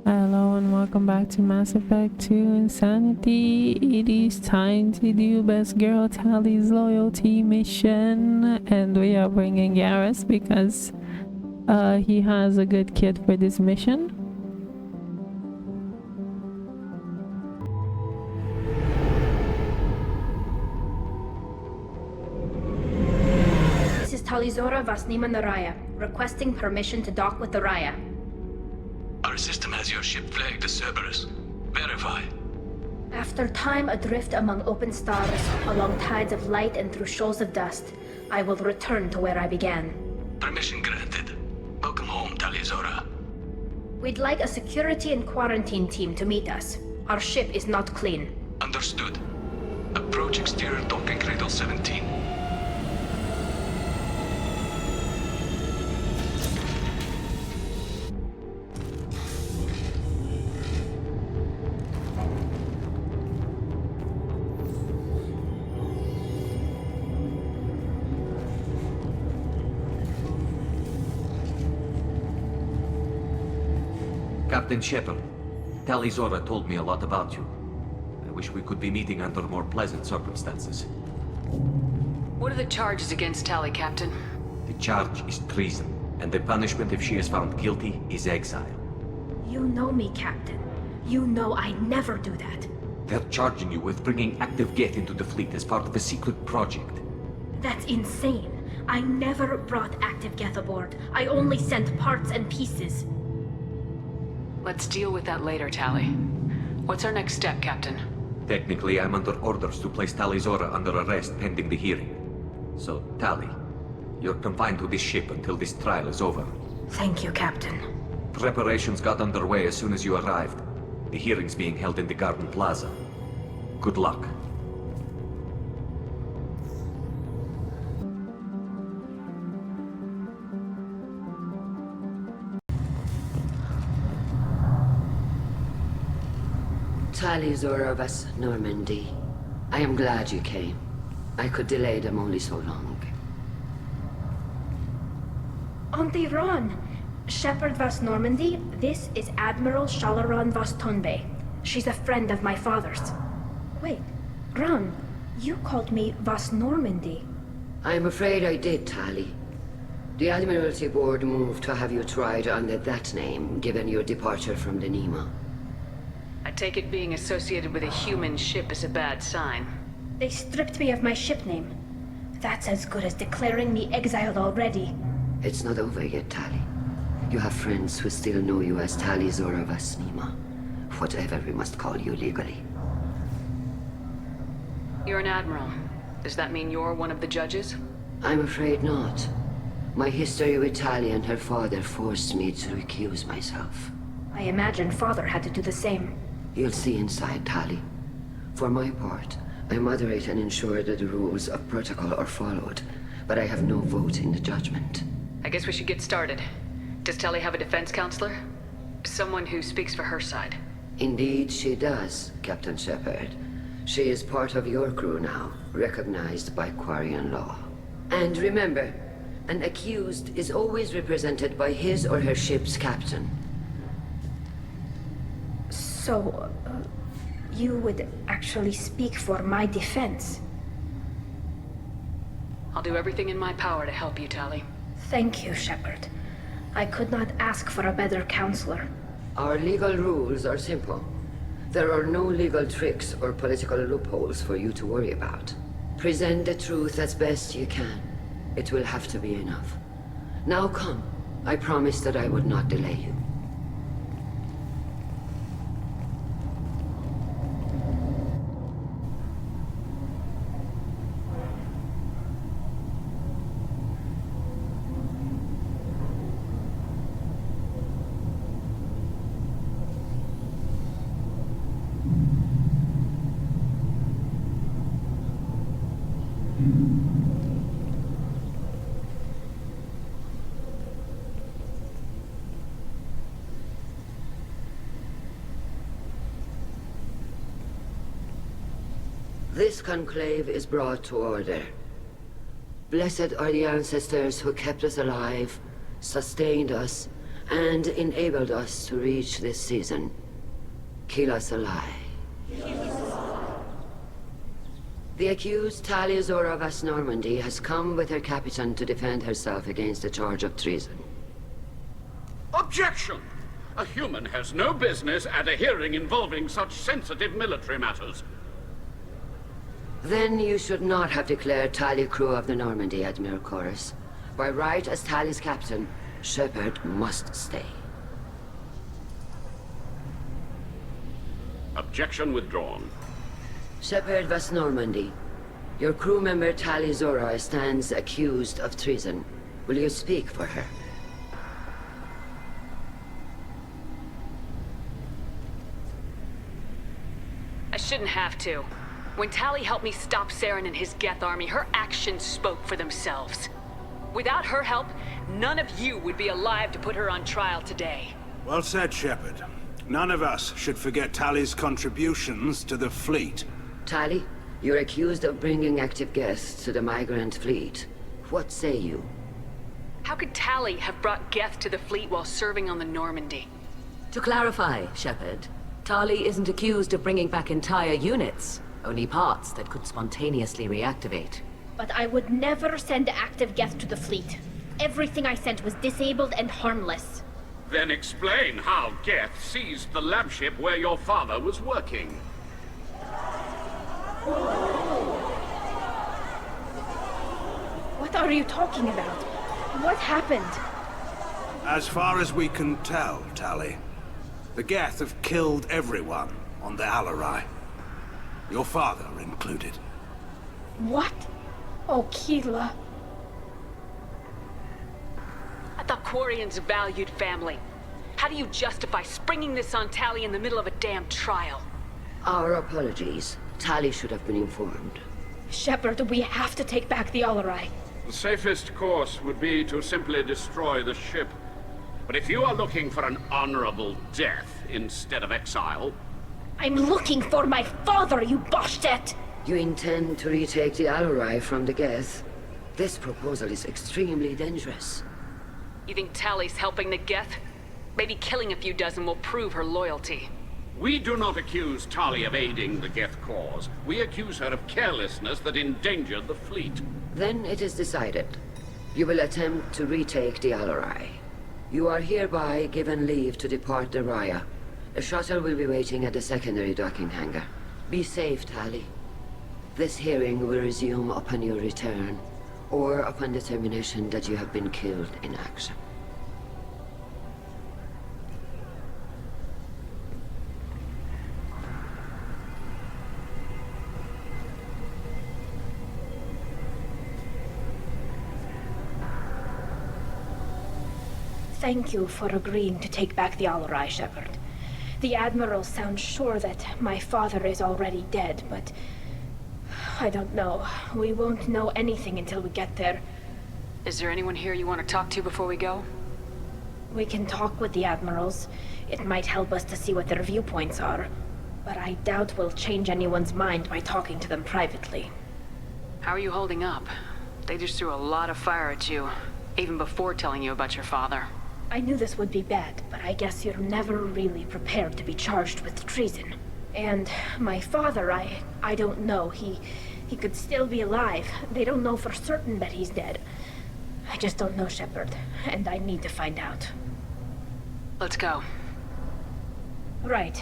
Hello and welcome back to Mass Effect 2 Insanity. It is time to do Best Girl Tali's Loyalty mission, and we are bringing Garrus because he has a good kit for this mission. This is Tali'Zorah Vasnima Naraya, requesting permission to dock with the Raya. Our system has your ship flagged as Cerberus. Verify. After time adrift among open stars, along tides of light and through shoals of dust, I will return to where I began. Permission granted. Welcome home, Tali'Zorah. We'd like a security and quarantine team to meet us. Our ship is not clean. Understood. Approach exterior docking cradle 17. Captain Shepard, Tali'Zorah told me a lot about you. I wish we could be meeting under more pleasant circumstances. What are the charges against Tali, Captain? The charge is treason, and the punishment if she is found guilty is exile. You know me, Captain. You know I never do that. They're charging you with bringing active Geth into the fleet as part of a secret project. That's insane. I never brought active Geth aboard. I only sent parts and pieces. Let's deal with that later, Tali. What's our next step, Captain? Technically, I'm under orders to place Tali'Zorah under arrest pending the hearing. So, Tali, you're confined to this ship until this trial is over. Thank you, Captain. Preparations got underway as soon as you arrived. The hearing's being held in the Garden Plaza. Good luck. Tali'Zorah vas Normandy. I am glad you came. I could delay them only so long. Auntie Ron! Shepard vas Normandy, this is Admiral Shalaran vas Tonbe. She's a friend of my father's. Wait, Ron, you called me vas Normandy. I'm afraid I did, Tali. The Admiralty Board moved to have you tried under that name, given your departure from the Nima. I take it being associated with a human ship is a bad sign. They stripped me of my ship name. That's as good as declaring me exiled already. It's not over yet, Tali. You have friends who still know you as Tali'Zorah vas Nima. Whatever we must call you legally. You're an admiral. Does that mean you're one of the judges? I'm afraid not. My history with Tali and her father forced me to recuse myself. I imagine father had to do the same. You'll see inside, Tali. For my part, I moderate and ensure that the rules of protocol are followed, but I have no vote in the judgment. I guess we should get started. Does Tali have a defense counselor? Someone who speaks for her side. Indeed, she does, Captain Shepard. She is part of your crew now, recognized by Quarian law. And remember, an accused is always represented by his or her ship's captain. So, you would actually speak for my defense? I'll do everything in my power to help you, Tali. Thank you, Shepard. I could not ask for a better counselor. Our legal rules are simple. There are no legal tricks or political loopholes for you to worry about. Present the truth as best you can. It will have to be enough. Now come. I promised that I would not delay you. This conclave is brought to order. Blessed are the ancestors who kept us alive, sustained us, and enabled us to reach this season. Kill us alive. The accused Tali'Zorah of Normandy has come with her captain to defend herself against the charge of treason. Objection! A human has no business at a hearing involving such sensitive military matters. Then you should not have declared Tali crew of the Normandy, Admiral Chorus. By right as Tali's captain, Shepard must stay. Objection withdrawn. Shepard Vas Normandy, your crew member Tali'Zorah stands accused of treason. Will you speak for her? I shouldn't have to. When Tali helped me stop Saren and his Geth army, her actions spoke for themselves. Without her help, none of you would be alive to put her on trial today. Well said, Shepard. None of us should forget Tali's contributions to the fleet. Tali, you're accused of bringing active Geth to the migrant fleet. What say you? How could Tali have brought Geth to the fleet while serving on the Normandy? To clarify, Shepard, Tali isn't accused of bringing back entire units, only parts that could spontaneously reactivate. But I would never send active Geth to the fleet. Everything I sent was disabled and harmless. Then explain how Geth seized the lab ship where your father was working. What are you talking about? What happened? As far as we can tell, Tali, the Geth have killed everyone on the Alarei. Your father included. What? Oh, Keela. I thought Quarians valued family. How do you justify springing this on Tali in the middle of a damn trial? Our apologies. Tali should have been informed. Shepard, we have to take back the Alarei. The safest course would be to simply destroy the ship. But if you are looking for an honorable death instead of exile... I'm looking for my father, you bastet! You intend to retake the Alarei from the Geth? This proposal is extremely dangerous. You think Tali's helping the Geth? Maybe killing a few dozen will prove her loyalty. We do not accuse Tali of aiding the Geth cause. We accuse her of carelessness that endangered the fleet. Then it is decided. You will attempt to retake the Alarei. You are hereby given leave to depart the Raya. A shuttle will be waiting at the secondary docking hangar. Be safe, Tali. This hearing will resume upon your return, or upon determination that you have been killed in action. Thank you for agreeing to take back the Alarei, Shepard. The Admiral sounds sure that my father is already dead, but... I don't know. We won't know anything until we get there. Is there anyone here you want to talk to before we go? We can talk with the Admirals. It might help us to see what their viewpoints are. But I doubt we'll change anyone's mind by talking to them privately. How are you holding up? They just threw a lot of fire at you, even before telling you about your father. I knew this would be bad, but I guess you're never really prepared to be charged with treason. And my father, I don't know. He could still be alive. They don't know for certain that he's dead. I just don't know, Shepard, and I need to find out. Let's go. Right.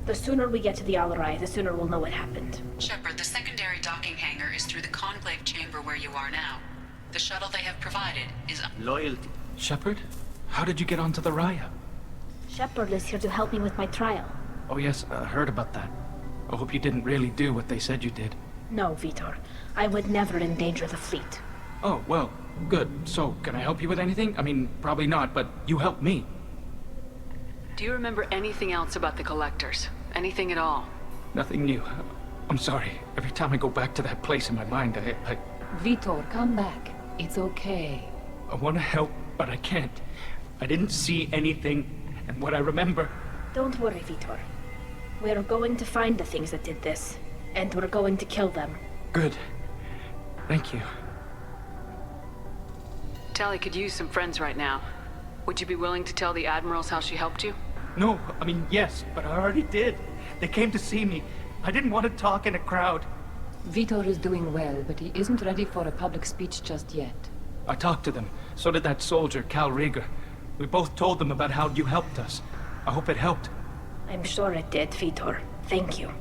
The sooner we get to the Alarei, the sooner we'll know what happened. Shepard, the secondary docking hangar is through the conclave chamber where you are now. The shuttle they have provided is... Loyalty. Shepard? How did you get onto the Raya? Shepard is here to help me with my trial. Oh yes, I heard about that. I hope you didn't really do what they said you did. No, Vitor. I would never endanger the fleet. Oh, well, good. So, can I help you with anything? I mean, probably not, but you helped me. Do you remember anything else about the Collectors? Anything at all? Nothing new. I'm sorry. Every time I go back to that place in my mind, I... Vitor, come back. It's okay. I want to help, but I can't. I didn't see anything, and what I remember... Don't worry, Vitor. We're going to find the things that did this, and we're going to kill them. Good. Thank you. Tali could use some friends right now. Would you be willing to tell the Admirals how she helped you? No, I mean, yes, but I already did. They came to see me. I didn't want to talk in a crowd. Vitor is doing well, but he isn't ready for a public speech just yet. I talked to them. So did that soldier, Cal Rieger. We both told them about how you helped us. I hope it helped. I'm sure it did, Vitor. Thank you.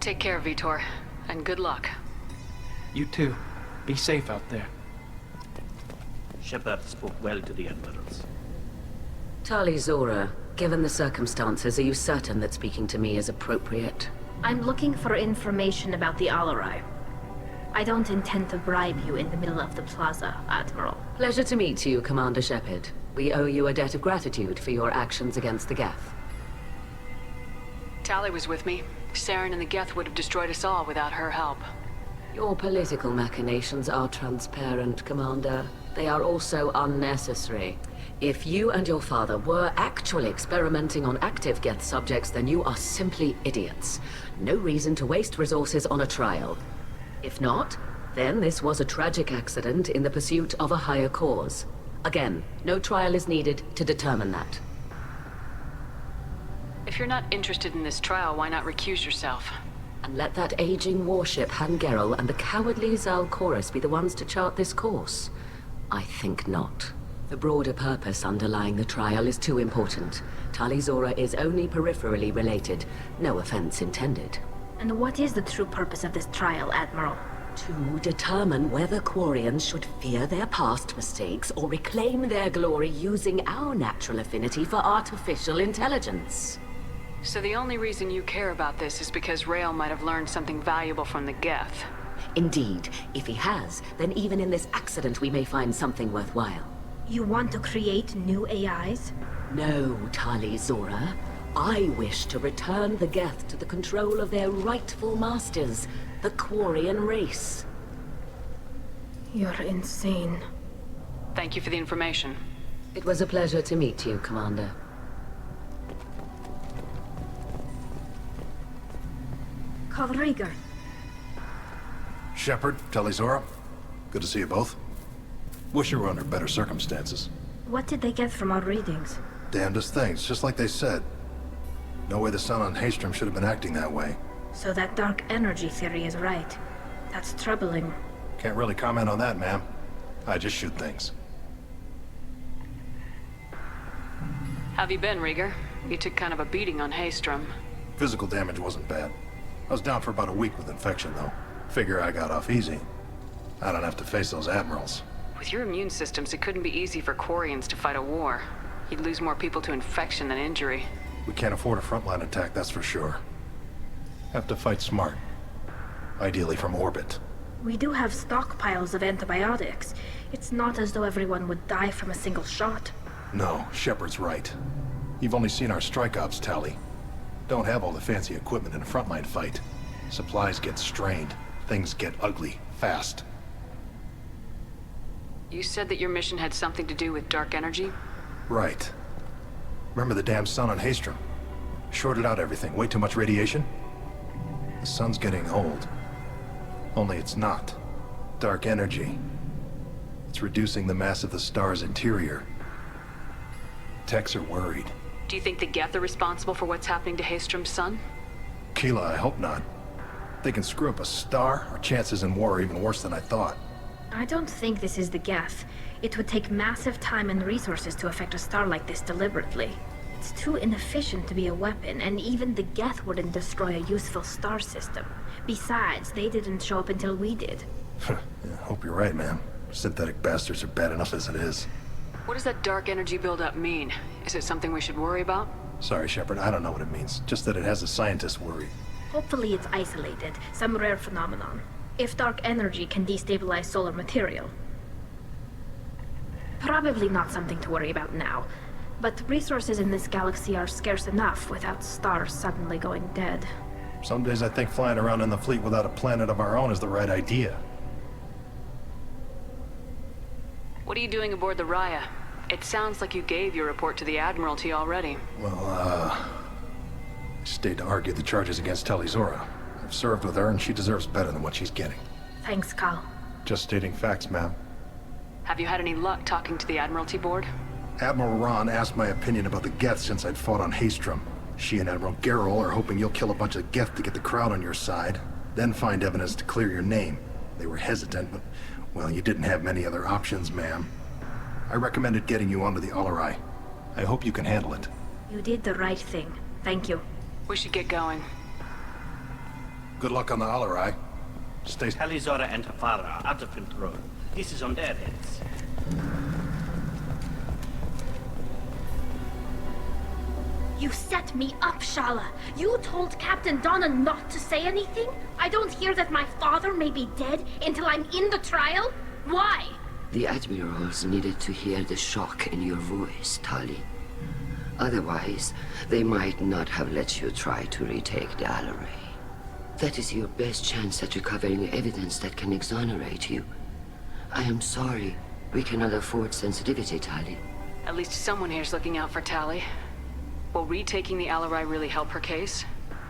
Take care, Vitor, and good luck. You too. Be safe out there. Shepard spoke well to the Admirals. Tali'Zorah, given the circumstances, are you certain that speaking to me is appropriate? I'm looking for information about the Alarei. I don't intend to bribe you in the middle of the plaza, Admiral. Pleasure to meet you, Commander Shepard. We owe you a debt of gratitude for your actions against the Geth. Tali was with me. Saren and the Geth would have destroyed us all without her help. Your political machinations are transparent, Commander. They are also unnecessary. If you and your father were actually experimenting on active Geth subjects, then you are simply idiots. No reason to waste resources on a trial. If not, then this was a tragic accident in the pursuit of a higher cause. Again, no trial is needed to determine that. If you're not interested in this trial, why not recuse yourself? And let that aging warship Han Gerrel and the cowardly Zal Chorus be the ones to chart this course? I think not. The broader purpose underlying the trial is too important. Tali'Zorah is only peripherally related. No offense intended. And what is the true purpose of this trial, Admiral? To determine whether Quarians should fear their past mistakes or reclaim their glory using our natural affinity for artificial intelligence. So the only reason you care about this is because Rael might have learned something valuable from the Geth. Indeed. If he has, then even in this accident we may find something worthwhile. You want to create new AIs? No, Tali'Zorah. I wish to return the Geth to the control of their rightful masters, the Quarian race. You're insane. Thank you for the information. It was a pleasure to meet you, Commander. Cal Rieger. Shepard, Tali'Zorah. Good to see you both. Wish you were under better circumstances. What did they get from our readings? Damnedest things, just like they said. No way the sun on Haestrom should have been acting that way. So that dark energy theory is right. That's troubling. Can't really comment on that, ma'am. I just shoot things. How've you been, Rieger? You took kind of a beating on Haestrom. Physical damage wasn't bad. I was down for about a week with infection, though. Figure I got off easy. I don't have to face those admirals. With your immune systems, it couldn't be easy for Quarians to fight a war. You'd lose more people to infection than injury. We can't afford a frontline attack, that's for sure. Have to fight smart. Ideally from orbit. We do have stockpiles of antibiotics. It's not as though everyone would die from a single shot. No, Shepard's right. You've only seen our strike ops, Tali. Don't have all the fancy equipment in a frontline fight. Supplies get strained. Things get ugly, fast. You said that your mission had something to do with dark energy? Right. Remember the damn sun on Haestrom? Shorted out everything. Way too much radiation? The sun's getting old. Only it's not. Dark energy. It's reducing the mass of the star's interior. Techs are worried. Do you think the Geth are responsible for what's happening to Haestrom's sun? Keela, I hope not. They can screw up a star, our chances in war are even worse than I thought. I don't think this is the Geth. It would take massive time and resources to affect a star like this deliberately. It's too inefficient to be a weapon, and even the Geth wouldn't destroy a useful star system. Besides, they didn't show up until we did. Yeah, hope you're right, man. Synthetic bastards are bad enough as it is. What does that dark energy buildup mean? Is it something we should worry about? Sorry, Shepard, I don't know what it means. Just that it has the scientists worried. Hopefully it's isolated, some rare phenomenon. If dark energy can destabilize solar material. Probably not something to worry about now. But resources in this galaxy are scarce enough without stars suddenly going dead. Some days I think flying around in the fleet without a planet of our own is the right idea. What are you doing aboard the Raya? It sounds like you gave your report to the Admiralty already. Well, I stayed to argue the charges against Tali'Zorah. I've served with her and she deserves better than what she's getting. Thanks, Cal. Just stating facts, ma'am. Have you had any luck talking to the Admiralty board? Admiral Ron asked my opinion about the Geth since I'd fought on Haestrom. She and Admiral Gerrel are hoping you'll kill a bunch of Geth to get the crowd on your side, then find evidence to clear your name. They were hesitant, but, well, you didn't have many other options, ma'am. I recommended getting you onto the Alarei. I hope you can handle it. You did the right thing. Thank you. We should get going. Good luck on the Alarei. Stay... Tali'Zorah and her father are out of control. This is on their heads. You set me up, Shala. You told Captain Donna not to say anything? I don't hear that my father may be dead until I'm in the trial? Why? The admirals needed to hear the shock in your voice, Tali. Otherwise, they might not have let you try to retake the Alarei. That is your best chance at recovering evidence that can exonerate you. I am sorry. We cannot afford sensitivity, Tali. At least someone here's looking out for Tali. Will retaking the Alarei really help her case?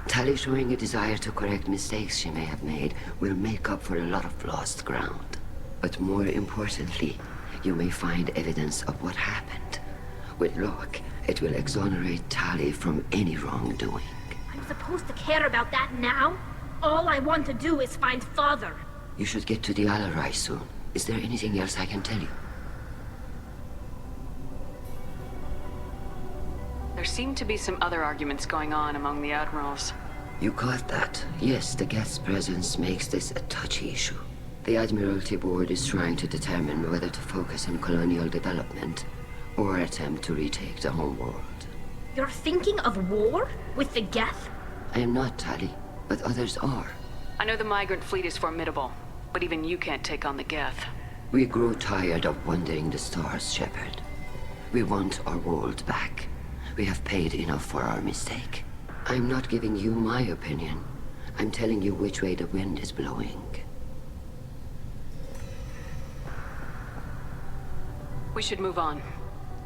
Tali showing a desire to correct mistakes she may have made will make up for a lot of lost ground. But more importantly, you may find evidence of what happened. With luck, it will exonerate Tali from any wrongdoing. I'm supposed to care about that now? All I want to do is find Father. You should get to the Alarei soon. Is there anything else I can tell you? There seem to be some other arguments going on among the admirals. You caught that. Yes, the Geth's presence makes this a touchy issue. The Admiralty Board is trying to determine whether to focus on colonial development or attempt to retake the homeworld. You're thinking of war? With the Geth? I am not, Tali, but others are. I know the migrant fleet is formidable, but even you can't take on the Geth. We grow tired of wandering the stars, Shepard. We want our world back. We have paid enough for our mistake. I'm not giving you my opinion. I'm telling you which way the wind is blowing. We should move on.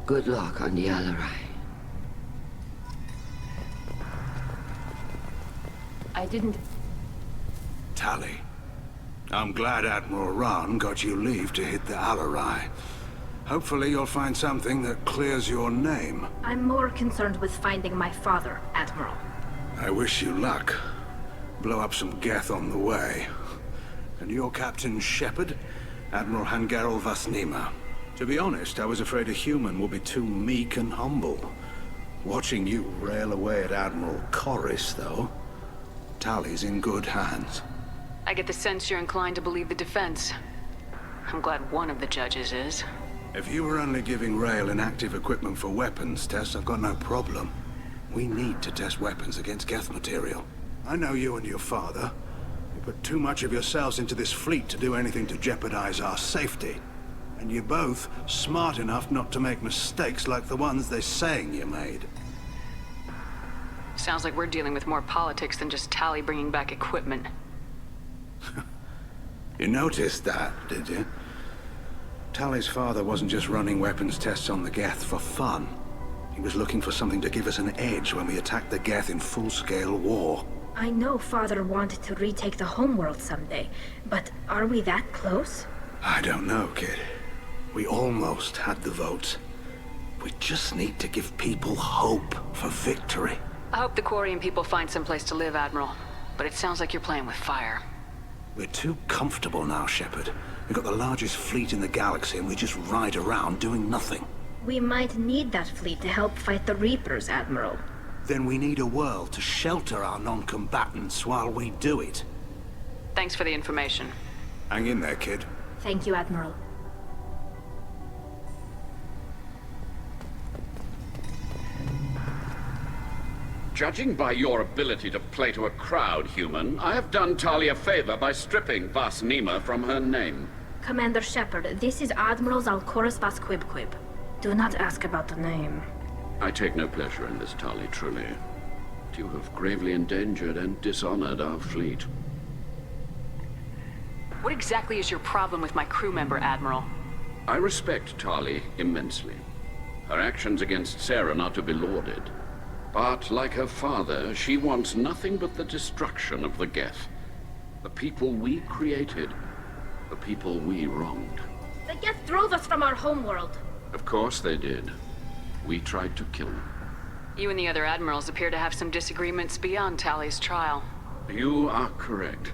Good luck on the Alarei. I didn't... Tali, I'm glad Admiral Ron got you leave to hit the Alarei. Hopefully you'll find something that clears your name. I'm more concerned with finding my father, Admiral. I wish you luck. Blow up some Geth on the way. And your Captain Shepard? Admiral Hangerel Vasnima. To be honest, I was afraid a human would be too meek and humble. Watching you rail away at Admiral Corris, though, Tali's in good hands. I get the sense you're inclined to believe the defense. I'm glad one of the judges is. If you were only giving Rail inactive equipment for weapons tests, I've got no problem. We need to test weapons against Geth material. I know you and your father. You put too much of yourselves into this fleet to do anything to jeopardize our safety. And you're both smart enough not to make mistakes like the ones they're saying you made. Sounds like we're dealing with more politics than just Tali bringing back equipment. You noticed that, did you? Tali's father wasn't just running weapons tests on the Geth for fun. He was looking for something to give us an edge when we attacked the Geth in full-scale war. I know Father wanted to retake the homeworld someday, but are we that close? I don't know, kid. We almost had the votes. We just need to give people hope for victory. I hope the Quarian people find some place to live, Admiral. But it sounds like you're playing with fire. We're too comfortable now, Shepard. We've got the largest fleet in the galaxy and we just ride around doing nothing. We might need that fleet to help fight the Reapers, Admiral. Then we need a world to shelter our non-combatants while we do it. Thanks for the information. Hang in there, kid. Thank you, Admiral. Judging by your ability to play to a crowd, human, I have done Tali a favor by stripping Vasnima from her name. Commander Shepard, this is Admiral Zalkoris Vasquibquib. Do not ask about the name. I take no pleasure in this, Tali, truly. But you have gravely endangered and dishonored our fleet. What exactly is your problem with my crew member, Admiral? I respect Tali immensely. Her actions against Sarah are to be lauded. But, like her father, she wants nothing but the destruction of the Geth. The people we created. The people we wronged. The Geth drove us from our homeworld. Of course they did. We tried to kill them. You and the other admirals appear to have some disagreements beyond Tali's trial. You are correct.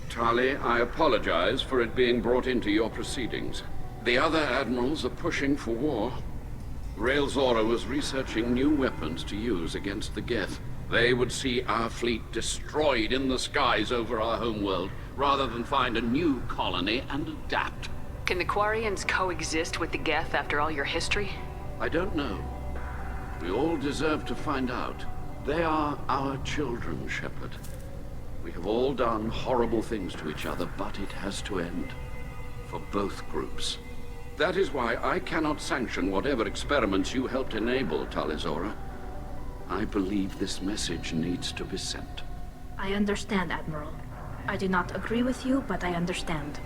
Tali, I apologize for it being brought into your proceedings. The other admirals are pushing for war. Tali'Zorah was researching new weapons to use against the Geth. They would see our fleet destroyed in the skies over our homeworld, rather than find a new colony and adapt. Can the Quarians coexist with the Geth after all your history? I don't know. We all deserve to find out. They are our children, Shepard. We have all done horrible things to each other, but it has to end. For both groups. That is why I cannot sanction whatever experiments you helped enable, Tali'Zorah. I believe this message needs to be sent. I understand, Admiral. I do not agree with you, but I understand.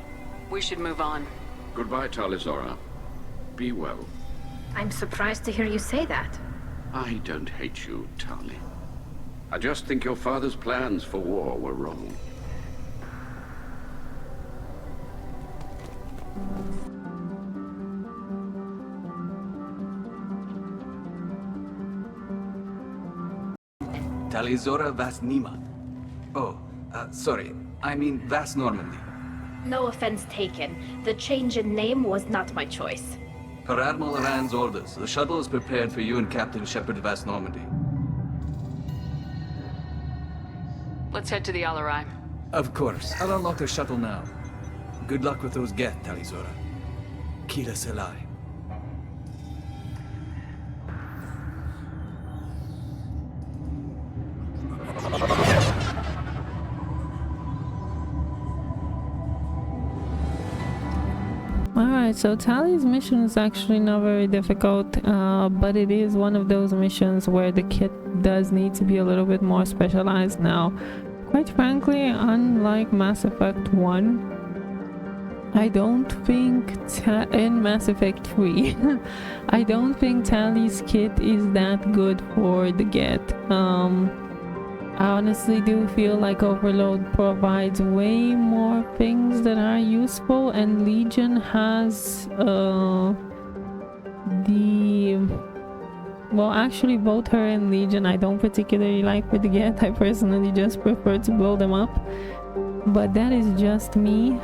We should move on. Goodbye, Tali'Zorah. Be well. I'm surprised to hear you say that. I don't hate you, Tali. I just think your father's plans for war were wrong. Tali'Zorah Vas Nima. Oh, sorry. I mean Vas Normandy. No offense taken. The change in name was not my choice. Per Admiral Rand's orders, the shuttle is prepared for you and Captain Shepard Vas Normandy. Let's head to the Alarei. Of course. I'll unlock the shuttle now. Good luck with those Geth, Tali'Zorah. Kila Selai. Alright, so Tali's mission is actually not very difficult, but it is one of those missions where the kit does need to be a little bit more specialized now. Quite frankly, unlike Mass Effect 1, I don't think in Mass Effect 3, I don't think Tali's kit is that good for the Geth. I honestly do feel like Overload provides way more things that are useful, and Legion has well, actually both her and Legion I don't particularly like with the Geth. I personally just prefer to blow them up, but that is just me.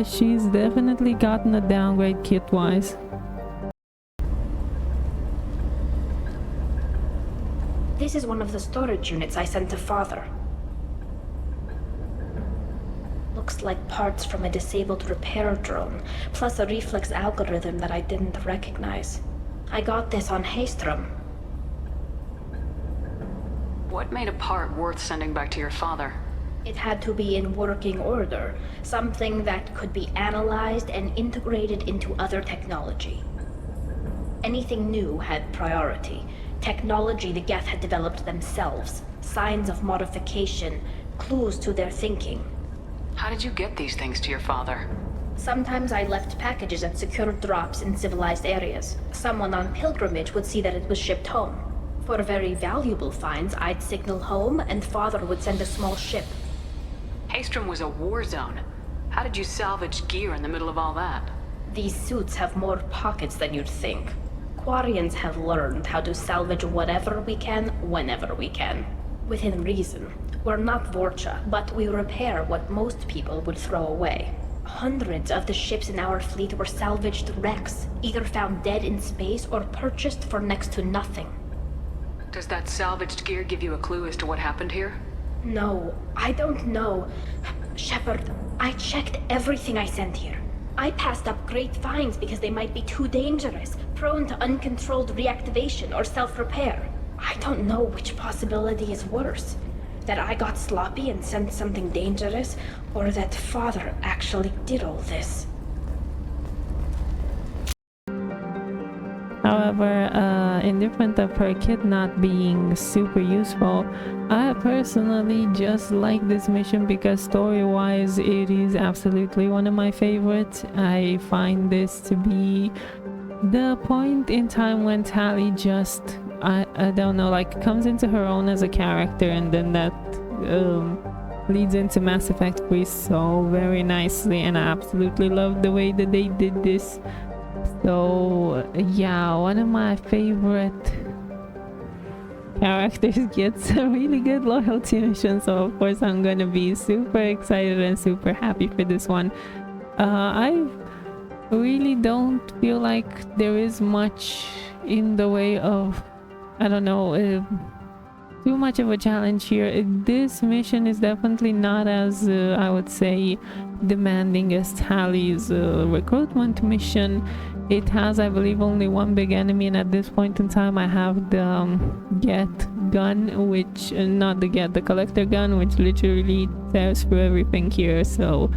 She's definitely gotten a downgrade kit wise. This is one of the storage units I sent to Father. Looks like parts from a disabled repair drone, plus a reflex algorithm that I didn't recognize. I got this on Haystrom. What made a part worth sending back to your father? It had to be in working order, something that could be analyzed and integrated into other technology. Anything new had priority. Technology the Geth had developed themselves, signs of modification, clues to their thinking. How did you get these things to your father? Sometimes I left packages at secure drops in civilized areas. Someone on pilgrimage would see that it was shipped home. For very valuable finds, I'd signal home and Father would send a small ship. Haystrom was a war zone. How did you salvage gear in the middle of all that? These suits have more pockets than you'd think. Quarians have learned how to salvage whatever we can, whenever we can. Within reason. We're not Vorcha, but we repair what most people would throw away. Hundreds of the ships in our fleet were salvaged wrecks, either found dead in space or purchased for next to nothing. Does that salvaged gear give you a clue as to what happened here? No, I don't know. Shepard, I checked everything I sent here. I passed up great finds because they might be too dangerous, prone to uncontrolled reactivation or self-repair. I don't know which possibility is worse. That I got sloppy and sent something dangerous, or that Father actually did all this. However, indifferent of her kit not being super useful, I personally just like this mission because story-wise it is absolutely one of my favorites. I find this to be the point in time when Tali just, I don't know, like comes into her own as a character, and then that leads into Mass Effect 3 so very nicely, and I absolutely love the way that they did this. So yeah, one of my favorite characters gets a really good loyalty mission, so of course I'm gonna be super excited and super happy for this one. I really don't feel like there is much in the way of, I don't know, too much of a challenge here. This mission is definitely not as I would say demanding as Tali's recruitment mission. It has, I believe, only one big enemy, and at this point in time I have the Get gun, which not the Get, the collector gun, which literally tears through everything here. So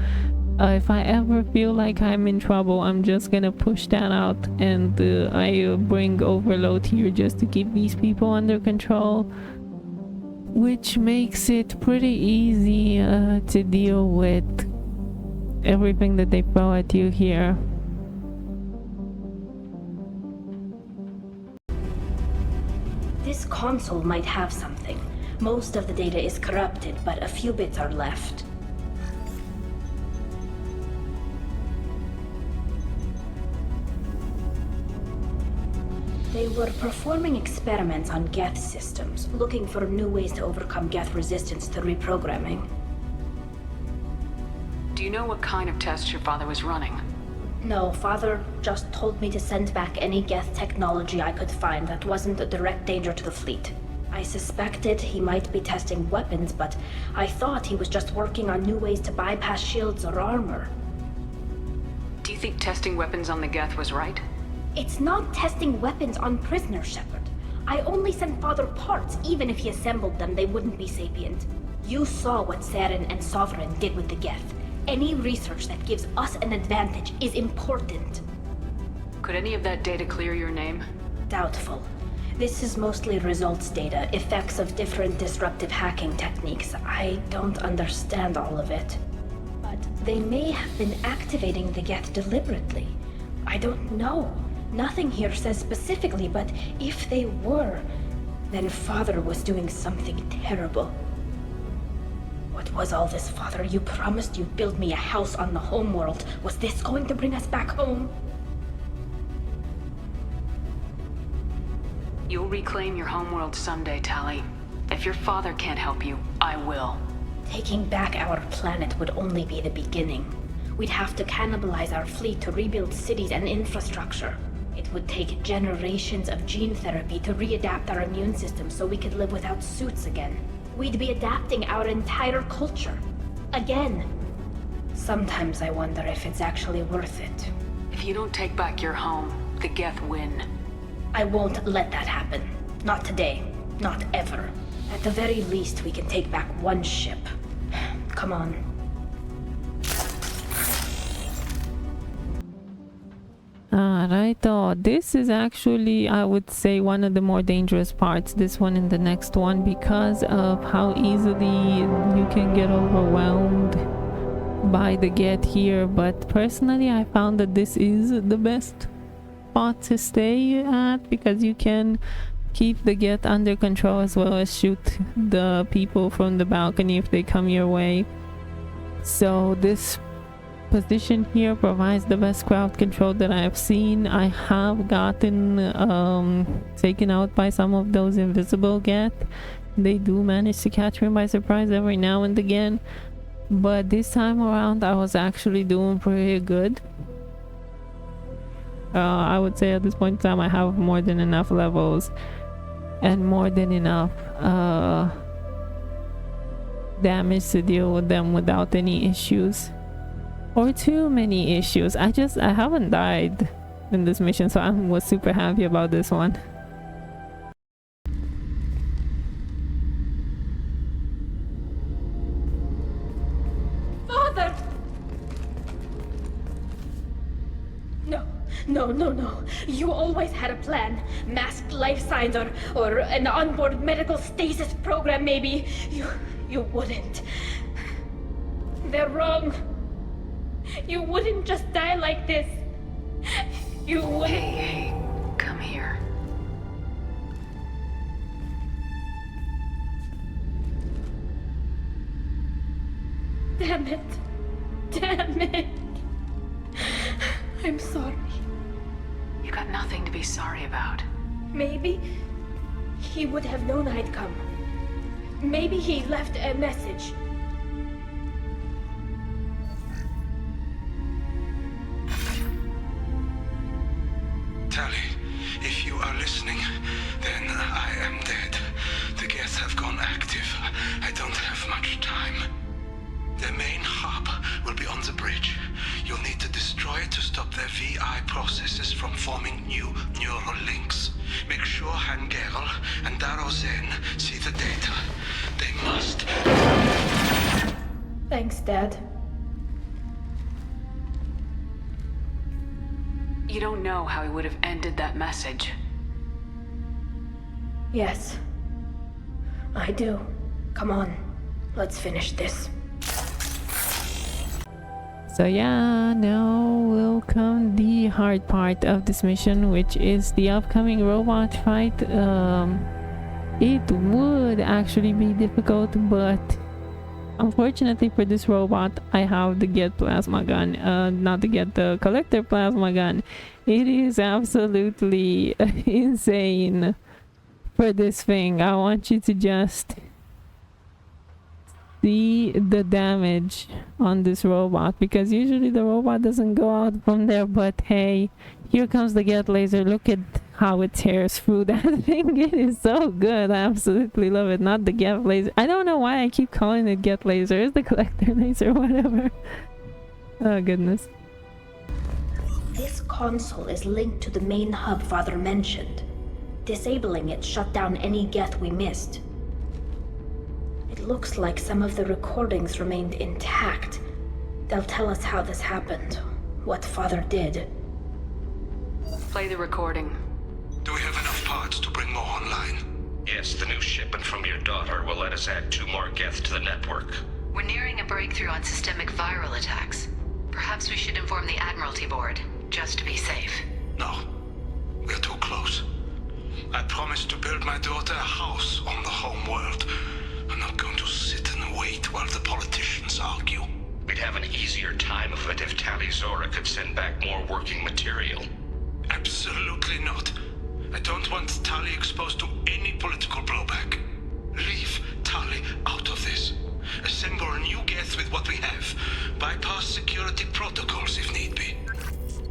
if I ever feel like I'm in trouble, I'm just gonna push that out, and I bring overload here just to keep these people under control, which makes it pretty easy to deal with everything that they throw at you here. This console might have something. Most of the data is corrupted, but a few bits are left. They were performing experiments on Geth systems, looking for new ways to overcome Geth resistance to reprogramming. Do you know what kind of tests your father was running? No, Father just told me to send back any Geth technology I could find that wasn't a direct danger to the fleet. I suspected he might be testing weapons, but I thought he was just working on new ways to bypass shields or armor. Do you think testing weapons on the Geth was right? It's not testing weapons on prisoners, Shepard. I only sent Father parts. Even if he assembled them, they wouldn't be sapient. You saw what Saren and Sovereign did with the Geth. Any research that gives us an advantage is important. Could any of that data clear your name? Doubtful. This is mostly results data, effects of different disruptive hacking techniques. I don't understand all of it. But they may have been activating the Geth deliberately. I don't know. Nothing here says specifically, but if they were, then Father was doing something terrible. What was all this, Father? You promised you'd build me a house on the homeworld. Was this going to bring us back home? You'll reclaim your homeworld someday, Tali. If your father can't help you, I will. Taking back our planet would only be the beginning. We'd have to cannibalize our fleet to rebuild cities and infrastructure. It would take generations of gene therapy to readapt our immune system so we could live without suits again. We'd be adapting our entire culture. Again. Sometimes I wonder if it's actually worth it. If you don't take back your home, the Geth win. I won't let that happen. Not today. Not ever. At the very least, we can take back one ship. Come on. Alright, this is actually, I would say, one of the more dangerous parts, this one and the next one, because of how easily you can get overwhelmed by the Geth here. But personally, I found that this is the best spot to stay at, because you can keep the Geth under control as well as shoot the people from the balcony if they come your way. So this position here provides the best crowd control that I have seen. I have gotten taken out by some of those invisible Geth. They do manage to catch me by surprise every now and again, but this time around I was actually doing pretty good. I would say at this point in time I have more than enough levels and more than enough damage to deal with them without any issues. Or too many issues. I haven't died in this mission, so I was super happy about this one. Father! No. You always had a plan. Masked life signs or an onboard medical stasis program, maybe. You wouldn't. They're wrong. You wouldn't just die like this. You wouldn't. Hey, come here. Damn it. I'm sorry. You got nothing to be sorry about. Maybe he would have known I'd come. Maybe he left a message. Tali, if you are listening, then I am dead. The Geth have gone active. I don't have much time. The main hub will be on the bridge. You'll need to destroy it to stop their VI processes from forming new neural links. Make sure Han-Gerel and Darozen see the data. They must. Thanks, Dad. You don't know how he would have ended that message. Yes. I do. Come on. Let's finish this. So yeah, now will come the hard part of this mission, which is the upcoming robot fight. It would actually be difficult, but unfortunately for this robot, I have the Get plasma gun, not to get the collector plasma gun. It is absolutely insane for this thing. I want you to just see the damage on this robot, because usually the robot doesn't go out from there, but hey, here comes the Get laser. Look at how it tears through that thing. It is so good. I absolutely love it. Not the Get laser. I don't know why I keep calling it Get laser. It's the collector laser, whatever. Oh goodness. This console is linked to the main hub Father mentioned. Disabling it shut down any Geth we missed. It looks like some of the recordings remained intact. They'll tell us how this happened, what Father did. Play the recording. Do we have enough parts to bring more online? Yes, the new shipment from your daughter will let us add 2 more Geth to the network. We're nearing a breakthrough on systemic viral attacks. Perhaps we should inform the Admiralty Board, just to be safe. No. We're too close. I promised to build my daughter a house on the home world. I'm not going to sit and wait while the politicians argue. We'd have an easier time of it if Tali'Zorah could send back more working material. Absolutely not. I don't want Tali exposed to any political blowback. Leave Tali out of this. Assemble a new Geth with what we have. Bypass security protocols if need be.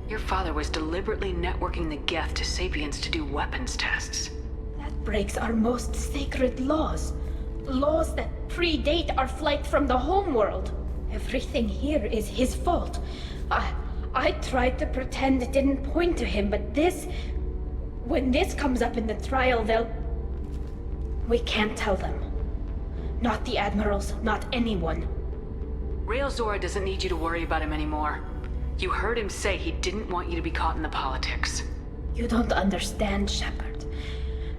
Your father was deliberately networking the Geth to Sapiens to do weapons tests. That breaks our most sacred laws. Laws that predate our flight from the homeworld. Everything here is his fault. I tried to pretend it didn't point to him, but when this comes up in the trial, we can't tell them. Not the admirals, not anyone. Tali'Zorah doesn't need you to worry about him anymore. You heard him say he didn't want you to be caught in the politics. You don't understand, Shepard.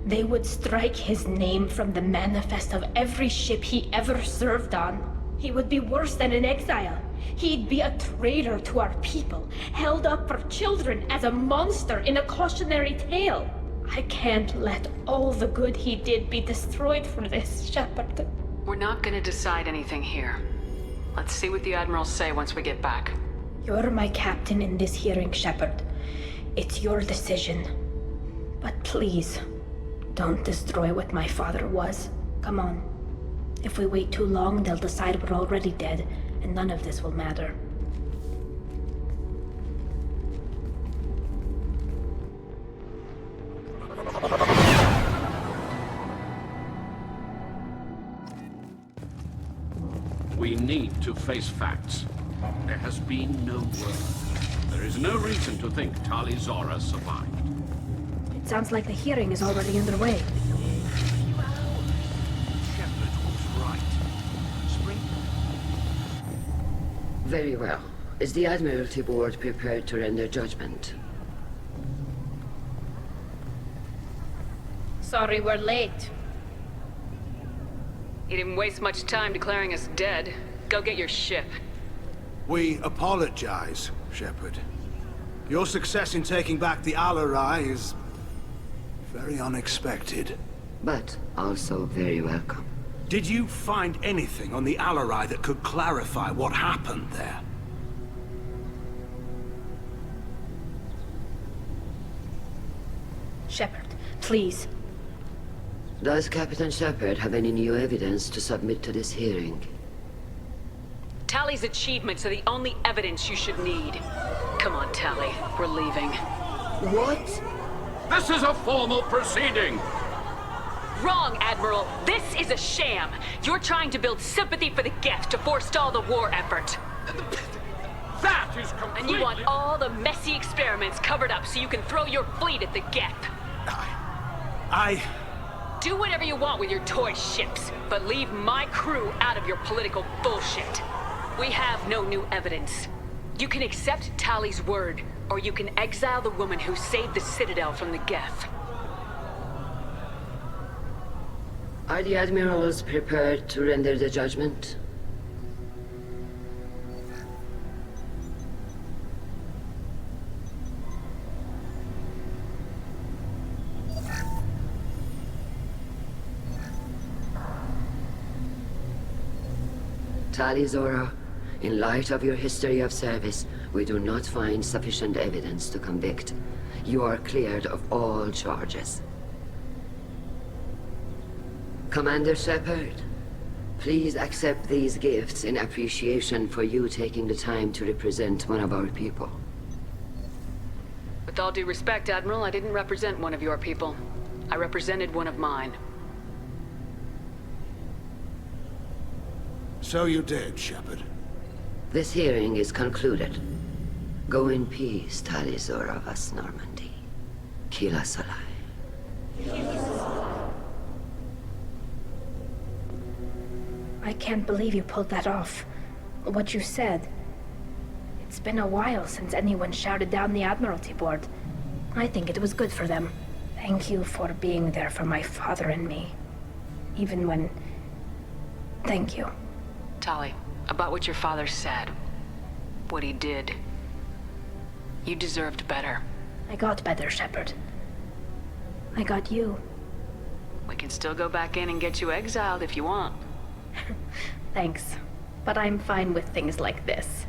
They would strike his name from the manifest of every ship he ever served on. He would be worse than an exile. He'd be a traitor to our people, held up for children as a monster in a cautionary tale. I can't let all the good he did be destroyed for this, Shepard. We're not gonna decide anything here. Let's see what the admirals say once we get back. You're my captain in this hearing, Shepard. It's your decision. But please, don't destroy what my father was. Come on. If we wait too long, they'll decide we're already dead, and none of this will matter. We need to face facts. There has been no word. There is no reason to think Tali'Zorah survived. It sounds like the hearing is already underway. Shepard was right. Spring? Very well. Is the Admiralty Board prepared to render judgment? Sorry we're late. He didn't waste much time declaring us dead. Go get your ship. We apologize, Shepard. Your success in taking back the Alarei is very unexpected. But also very welcome. Did you find anything on the Alarei that could clarify what happened there? please. Does Captain Shepard have any new evidence to submit to this hearing? Tali's achievements are the only evidence you should need. Come on, Tali. We're leaving. What? This is a formal proceeding! Wrong, Admiral. This is a sham. You're trying to build sympathy for the Geth to forestall the war effort. That is completely... And you want all the messy experiments covered up so you can throw your fleet at the Geth. Do whatever you want with your toy ships, but leave my crew out of your political bullshit. We have no new evidence. You can accept Tali's word, or you can exile the woman who saved the Citadel from the Geth. Are the admirals prepared to render the judgment? Tali'Zorah, in light of your history of service, we do not find sufficient evidence to convict. You are cleared of all charges. Commander Shepard, please accept these gifts in appreciation for you taking the time to represent one of our people. With all due respect, Admiral, I didn't represent one of your people. I represented one of mine. So you did, Shepard. This hearing is concluded. Go in peace, Tali'Zorah vas Normandy. Kila Salai. I can't believe you pulled that off. What you said. It's been a while since anyone shouted down the Admiralty Board. I think it was good for them. Thank you for being there for my father and me. Even when... Thank you. Tali, about what your father said, what he did, you deserved better. I got better, Shepard. I got you. We can still go back in and get you exiled if you want. Thanks, but I'm fine with things like this.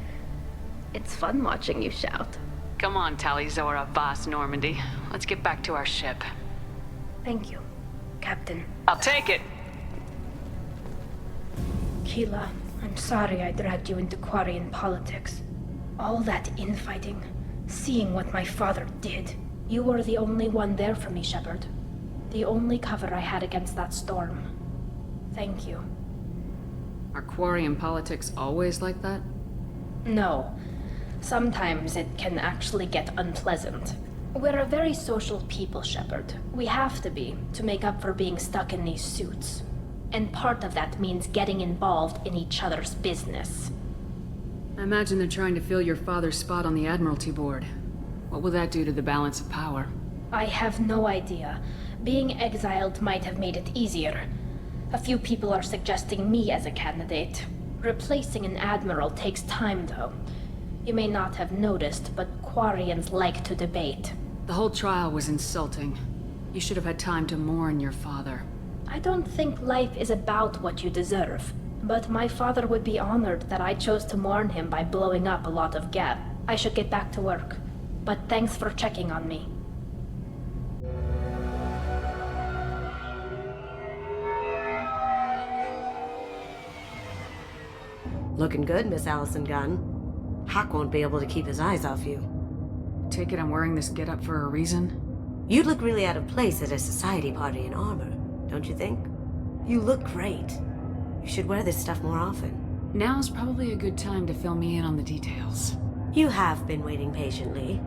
It's fun watching you shout. Come on, Tali'Zorah vas Normandy. Let's get back to our ship. Thank you, Captain. I'll take it! Keela, I'm sorry I dragged you into Quarian politics. All that infighting, seeing what my father did. You were the only one there for me, Shepard. The only cover I had against that storm. Thank you. Are Quarian politics always like that? No. Sometimes it can actually get unpleasant. We're a very social people, Shepard. We have to be, to make up for being stuck in these suits. And part of that means getting involved in each other's business. I imagine they're trying to fill your father's spot on the Admiralty Board. What will that do to the balance of power? I have no idea. Being exiled might have made it easier. A few people are suggesting me as a candidate. Replacing an admiral takes time, though. You may not have noticed, but Quarians like to debate. The whole trial was insulting. You should have had time to mourn your father. I don't think life is about what you deserve. But my father would be honored that I chose to mourn him by blowing up a lot of Geth. I should get back to work. But thanks for checking on me. Looking good, Miss Allison Gunn. Hawk won't be able to keep his eyes off you. Take it I'm wearing this getup for a reason? You'd look really out of place at a society party in armor, don't you think? You look great. You should wear this stuff more often. Now's probably a good time to fill me in on the details. You have been waiting patiently.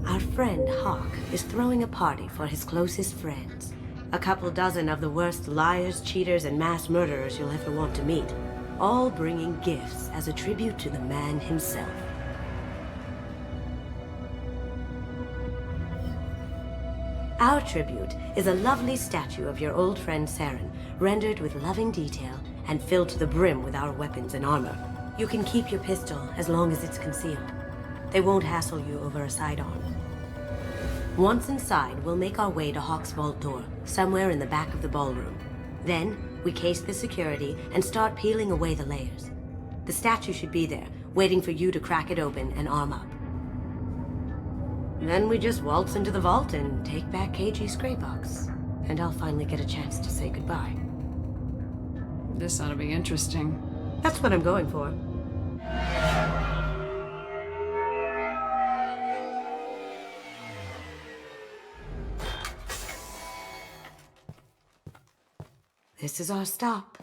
Our friend Hawk is throwing a party for his closest friends. A couple dozen of the worst liars, cheaters, and mass murderers you'll ever want to meet. All bringing gifts as a tribute to the man himself. Our tribute is a lovely statue of your old friend Saren, rendered with loving detail and filled to the brim with our weapons and armor. You can keep your pistol as long as it's concealed. They won't hassle you over a sidearm. Once inside, we'll make our way to Hawk's vault door, somewhere in the back of the ballroom. Then, we case the security and start peeling away the layers. The statue should be there, waiting for you to crack it open and arm up. Then we just waltz into the vault and take back KG's gray box. And I'll finally get a chance to say goodbye. This ought to be interesting. That's what I'm going for. This is our stop.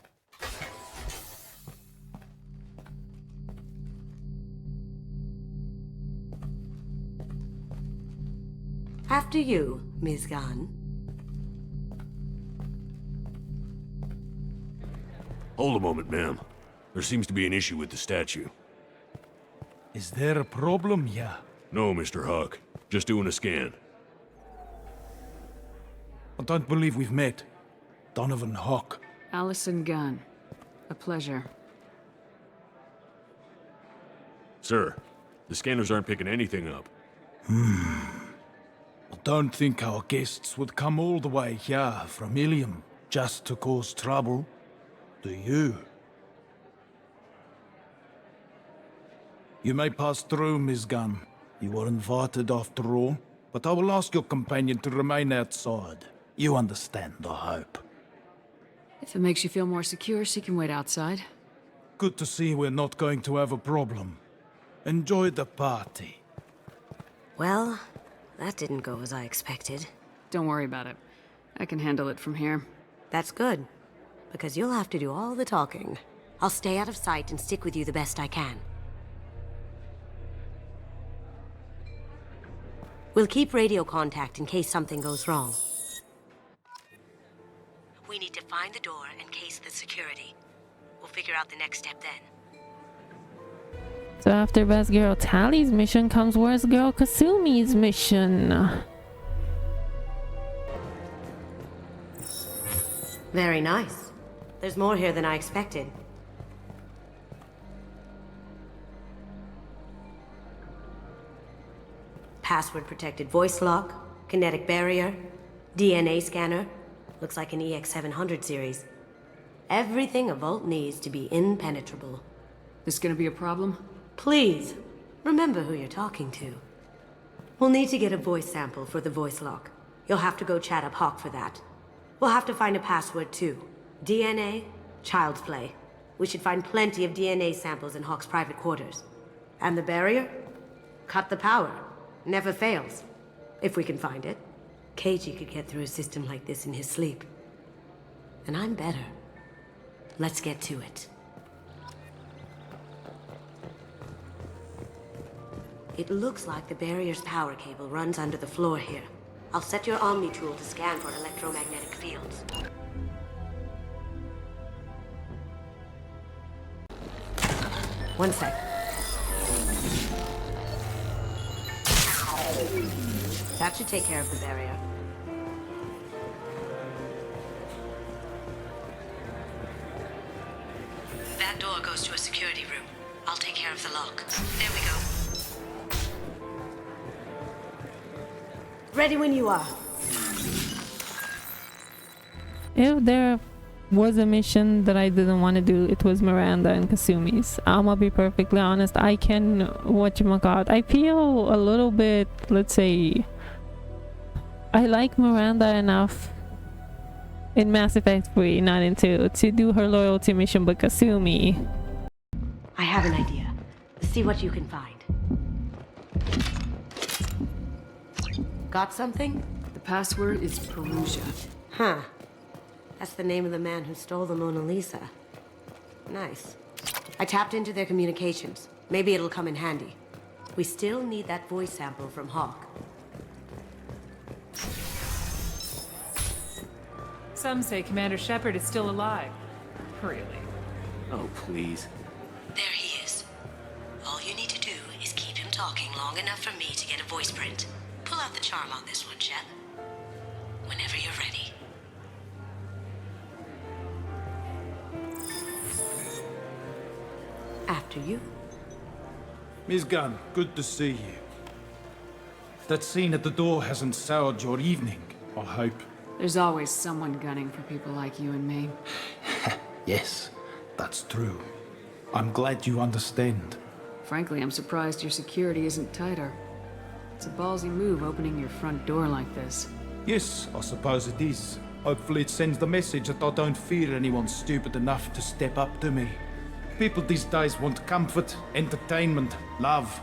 After you, Ms. Gunn. Hold a moment, ma'am. There seems to be an issue with the statue. Is there a problem, yeah? No, Mr. Huck. Just doing a scan. I don't believe we've met. Donovan Hawk. Allison Gunn. A pleasure. Sir, the scanners aren't picking anything up. I don't think our guests would come all the way here from Ilium just to cause trouble. Do you? You may pass through, Ms. Gunn. You were invited after all, but I will ask your companion to remain outside. You understand, I hope. If it makes you feel more secure, she can wait outside. Good to see we're not going to have a problem. Enjoy the party. Well, that didn't go as I expected. Don't worry about it. I can handle it from here. That's good, because you'll have to do all the talking. I'll stay out of sight and stick with you the best I can. We'll keep radio contact in case something goes wrong. We need to find the door and case the security. We'll figure out the next step then. So after Best Girl Tali's mission comes Worst Girl Kasumi's mission. Very nice. There's more here than I expected. Password-protected voice lock, kinetic barrier, DNA scanner. Looks like an EX700 series. Everything a vault needs to be impenetrable. This gonna be a problem? Please, remember who you're talking to. We'll need to get a voice sample for the voice lock. You'll have to go chat up Hawk for that. We'll have to find a password too. DNA, child's play. We should find plenty of DNA samples in Hawk's private quarters. And the barrier? Cut the power. Never fails. If we can find it. KG could get through a system like this in his sleep. And I'm better. Let's get to it. It looks like the barrier's power cable runs under the floor here. I'll set your Omni tool to scan for electromagnetic fields. One sec. That should take care of the barrier. That door goes to a security room. I'll take care of the lock. There we go. Ready when you are. If there was a mission that I didn't want to do, it was Miranda and Kasumi's. I'ma be perfectly honest, I can, whatchamacallit, I feel a little bit, let's say, I like Miranda enough in Mass Effect 3, not in 2, to do her loyalty mission, but Kasumi. I have an idea. See what you can find. Got something? The password is Perusia. Huh. That's the name of the man who stole the Mona Lisa. Nice. I tapped into their communications. Maybe it'll come in handy. We still need that voice sample from Hawk. Some say Commander Shepard is still alive. Really? Oh, please. There he is. All you need to do is keep him talking long enough for me to get a voice print. Pull out the charm on this one, Shep. Whenever you're ready. After you. Ms. Gunn, good to see you. That scene at the door hasn't soured your evening, I hope. There's always someone gunning for people like you and me. Yes, that's true. I'm glad you understand. Frankly, I'm surprised your security isn't tighter. It's a ballsy move opening your front door like this. Yes, I suppose it is. Hopefully it sends the message that I don't fear anyone stupid enough to step up to me. People these days want comfort, entertainment, love.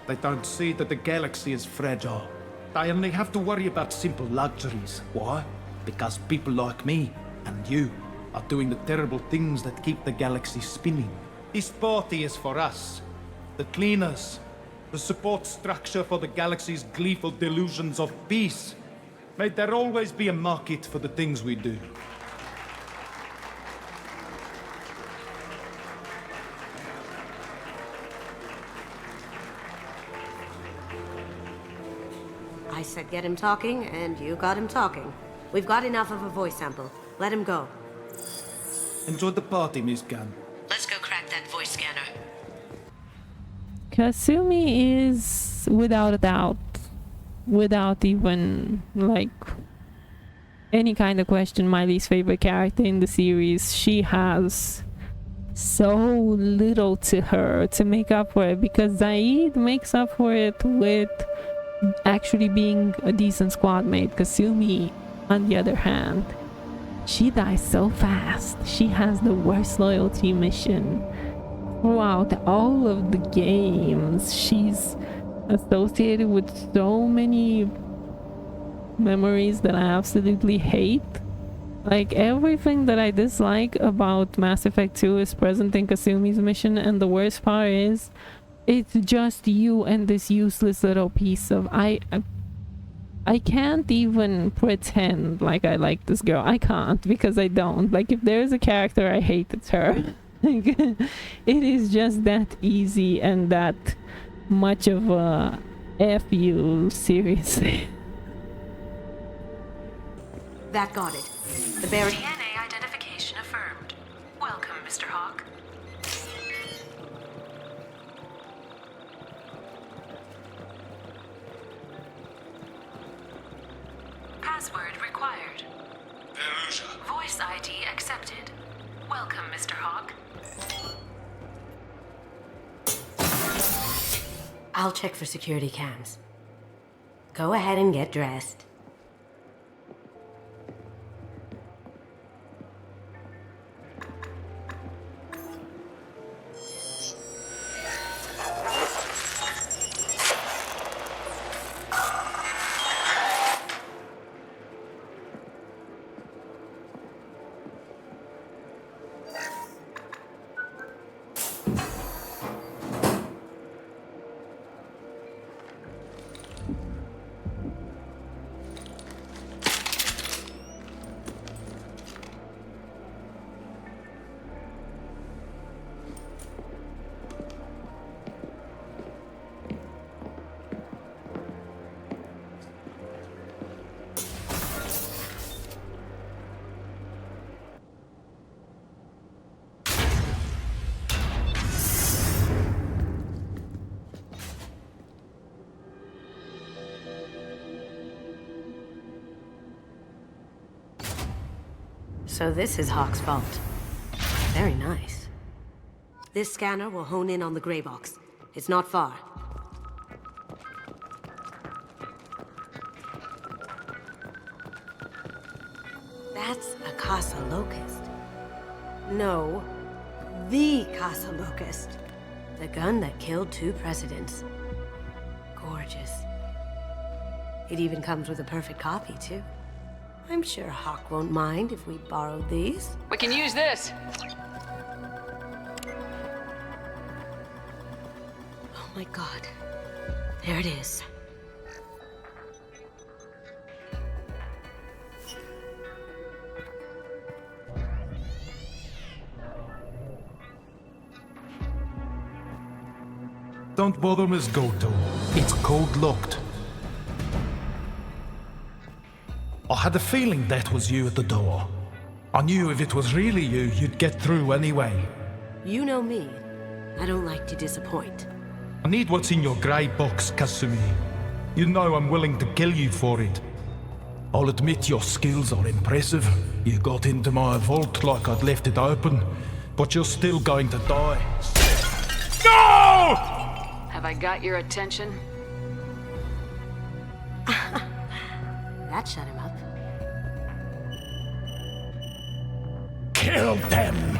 They don't see that the galaxy is fragile. They only have to worry about simple luxuries. Why? Because people like me and you are doing the terrible things that keep the galaxy spinning. This party is for us, the cleaners, the support structure for the galaxy's gleeful delusions of peace. May there always be a market for the things we do. I said get him talking, and you got him talking. We've got enough of a voice sample. Let him go. Enjoy the party, Miss Gunn. Let's go crack that voice scanner. Kasumi is, without a doubt, without even, like, any kind of question, my least favorite character in the series. She has so little to her to make up for it, because Zaid makes up for it with actually being a decent squad mate. Kasumi, on the other hand, she dies so fast. She has the worst loyalty mission throughout all of the games. She's associated with so many memories that I absolutely hate. Like, everything that I dislike about Mass Effect 2 is present in Kasumi's mission, and the worst part is it's just you and this useless little piece of I can't even pretend like I like this girl. I can't, because I don't. Like, if there's a character I hate, it's her. It is just that easy and that much of a F you, seriously. That got it. The barrier. DNA identification affirmed. Welcome, Mr. Hawk. Password required. Voice ID accepted. Welcome, Mr. Hawk. I'll check for security cams. Go ahead and get dressed. So this is Hawk's fault. Very nice. This scanner will hone in on the gray box. It's not far. That's a Casa Locust. No, the Casa Locust. The gun that killed 2 presidents. Gorgeous. It even comes with a perfect copy, too. I'm sure Hawk won't mind if we borrowed these. We can use this. Oh my god. There it is. Don't bother, Miss Goto. It's code-locked. I had a feeling that was you at the door. I knew if it was really you, you'd get through anyway. You know me. I don't like to disappoint. I need what's in your grey box, Kasumi. You know I'm willing to kill you for it. I'll admit your skills are impressive. You got into my vault like I'd left it open, but you're still going to die. No! Have I got your attention? That shut him up. Kill them!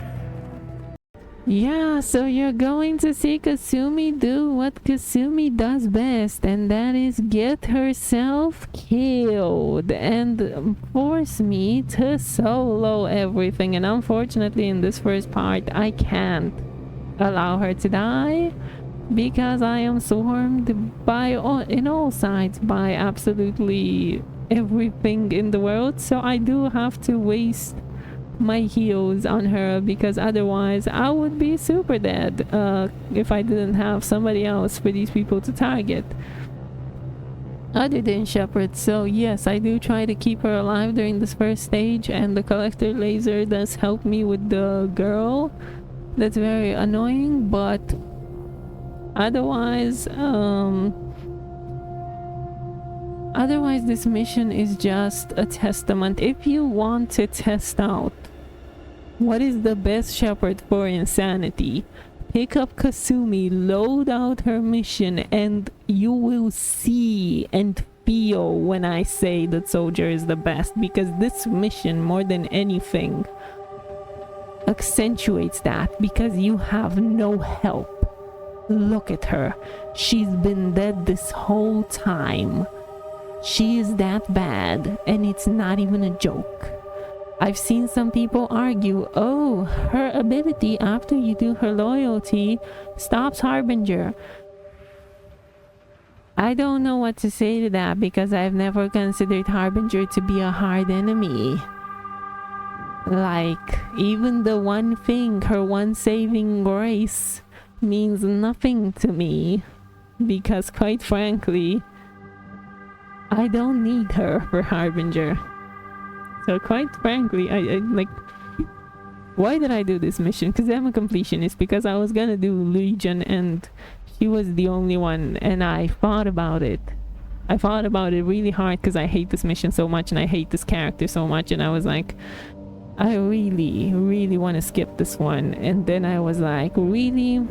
Yeah, so you're going to see Kasumi do what Kasumi does best, and that is get herself killed and force me to solo everything. And unfortunately, in this first part, I can't allow her to die because I am swarmed by in all sides by absolutely everything in the world. So I do have to waste my heals on her because otherwise I would be super dead if I didn't have somebody else for these people to target other than Shepard. So yes, I do try to keep her alive during this first stage, and the collector laser does help me with the girl. That's very annoying, but otherwise this mission is just a testament. If you want to test out what is the best Shepard for insanity, pick up Kasumi, load out her mission, and you will see and feel when I say that Soldier is the best, because this mission, more than anything, accentuates that because you have no help. Look at her. She's been dead this whole time. She is that bad, and it's not even a joke. I've seen some people argue, oh, her ability after you do her loyalty stops Harbinger. I don't know what to say to that because I've never considered Harbinger to be a hard enemy. Like, even the one thing, her one saving grace, means nothing to me because, quite frankly, I don't need her for Harbinger. So quite frankly, I like, why did I do this mission? Because I'm a completionist, because I was gonna do Legion and she was the only one, and I thought about it. I thought about it really hard because I hate this mission so much and I hate this character so much, and I was like, I really want to skip this one. And then I was like, really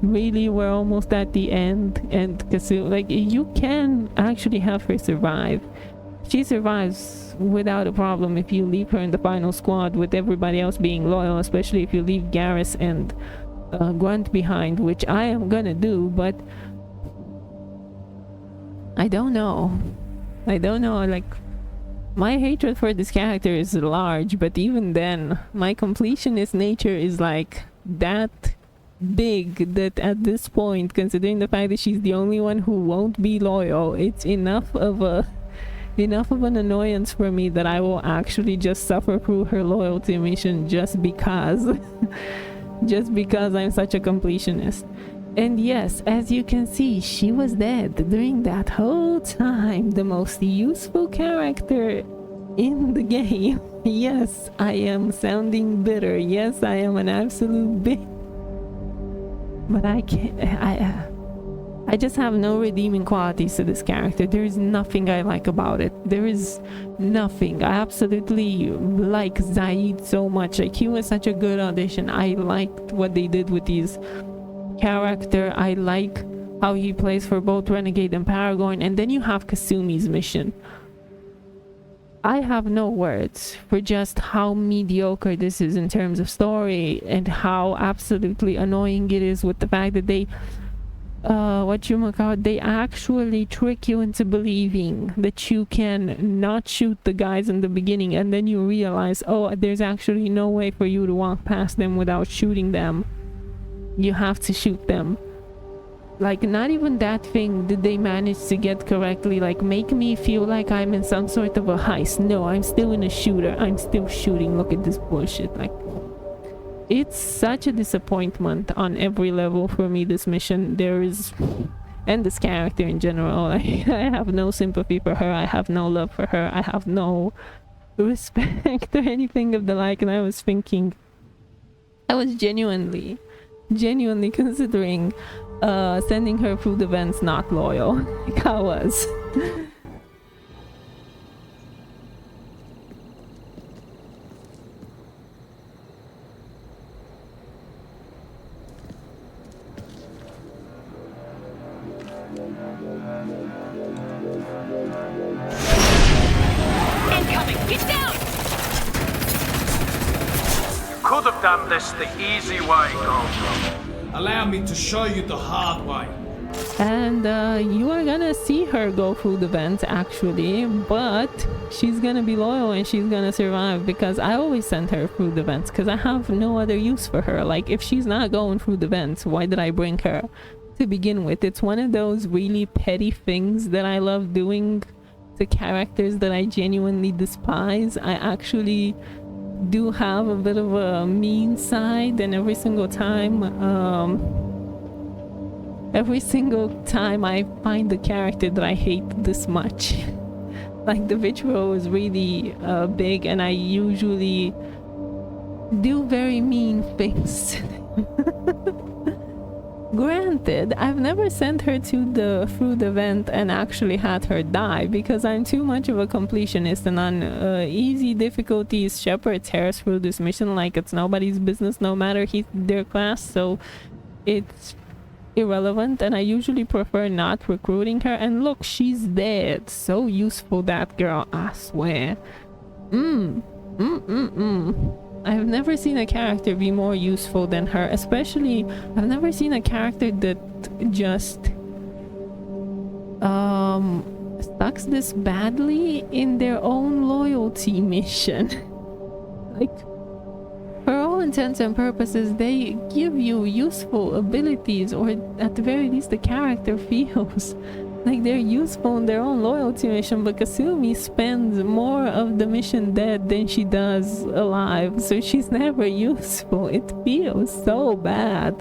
we're almost at the end, and Kasumi, like, you can actually have her survive. She survives without a problem if you leave her in the final squad with everybody else being loyal, especially if you leave Garrus and Grunt behind, which I am gonna do, but I don't know, like, my hatred for this character is large, but even then, my completionist nature is like that big that at this point, considering the fact that she's the only one who won't be loyal, it's enough of an annoyance for me that I will actually just suffer through her loyalty mission just because I'm such a completionist. And yes, as you can see, she was dead during that whole time. The most useful character in the game. Yes, I am sounding bitter. Yes, I am an absolute bitch. But I can't, I just have no redeeming qualities to this character. There is nothing I like about it. There is nothing. I absolutely like Zaid so much. Like, he was such a good audition. I liked what they did with his character. I like how he plays for both Renegade and Paragon. And then you have Kasumi's mission. I have no words for just how mediocre this is in terms of story, and how absolutely annoying it is with the fact that they they actually trick you into believing that you can not shoot the guys in the beginning, and then you realize, oh, there's actually no way for you to walk past them without shooting them. You have to shoot them. Like, not even that thing did they manage to get correctly. Like, make me feel like I'm in some sort of a heist. No, I'm still in a shooter. I'm still shooting. Look at this bullshit. Like, it's such a disappointment on every level for me, this mission. And this character in general. I have no sympathy for her. I have no love for her. I have no respect or anything of the like. And I was thinking, I was genuinely considering sending her through the vents not loyal. Like, I was. should have done this the easy way, Gold. Allow me to show you the hard way. And you are gonna see her go through the vents actually, but she's gonna be loyal and she's gonna survive because I always send her through the vents because I have no other use for her. Like, if she's not going through the vents, why did I bring her to begin with? It's one of those really petty things that I love doing to characters that I genuinely despise. I actually do have a bit of a mean side, and every single time I find a character that I hate this much. Like, the vitriol is really big, and I usually do very mean things. Granted, I've never sent her through the vent and actually had her die because I'm too much of a completionist, and on easy difficulties, Shepard tears through this mission like it's nobody's business, no matter their class, so it's irrelevant, and I usually prefer not recruiting her. And look, she's dead. So useful, that girl, I swear. I've never seen a character be more useful than her, especially I've never seen a character that just sucks this badly in their own loyalty mission. Like, for all intents and purposes, they give you useful abilities, or at the very least the character feels like they're useful in their own loyalty mission, but Kasumi spends more of the mission dead than she does alive, so she's never useful. It feels so bad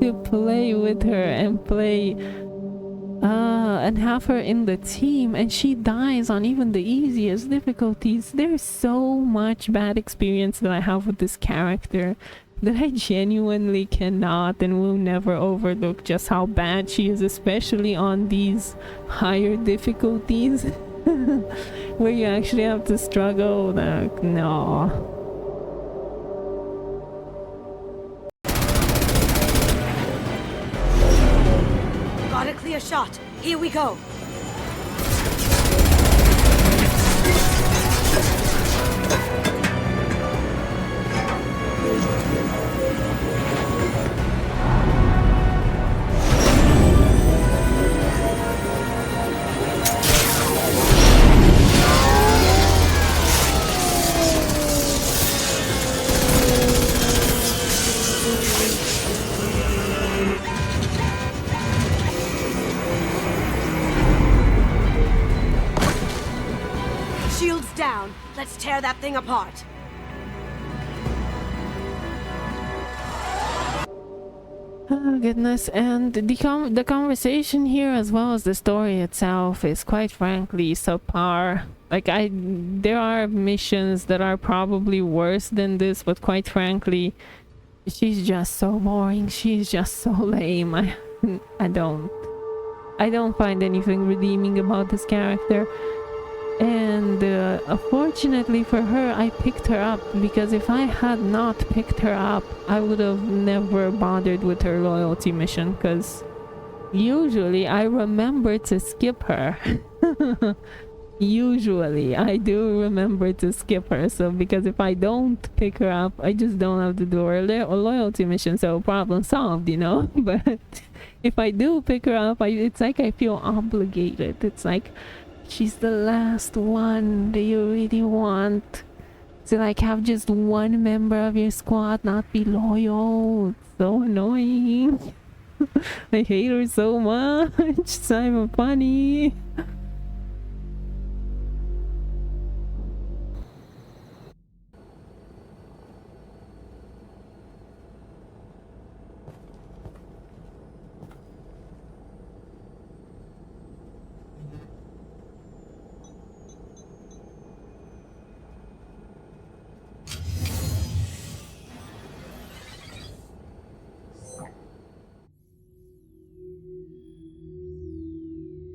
to play with her and play and have her in the team, and she dies on even the easiest difficulties. There's so much bad experience that I have with this character that I genuinely cannot and will never overlook just how bad she is, especially on these higher difficulties where you actually have to struggle. Like, no. Got a clear shot. Here we go. Down. Let's tear that thing apart. Oh goodness, and the conversation here, as well as the story itself, is quite frankly subpar. Like, there are missions that are probably worse than this, but quite frankly, she's just so boring. She's just so lame. I don't find anything redeeming about this character. And unfortunately for her, I picked her up, because if I had not picked her up, I would have never bothered with her loyalty mission, because usually I remember to skip her. Usually I do remember to skip her, so because if I don't pick her up, I just don't have to do her loyalty mission, so problem solved, you know. But if I do pick her up, it's like I feel obligated. It's like, she's the last one that you really want to, like, have just one member of your squad not be loyal. It's so annoying. I hate her so much. It's not even funny.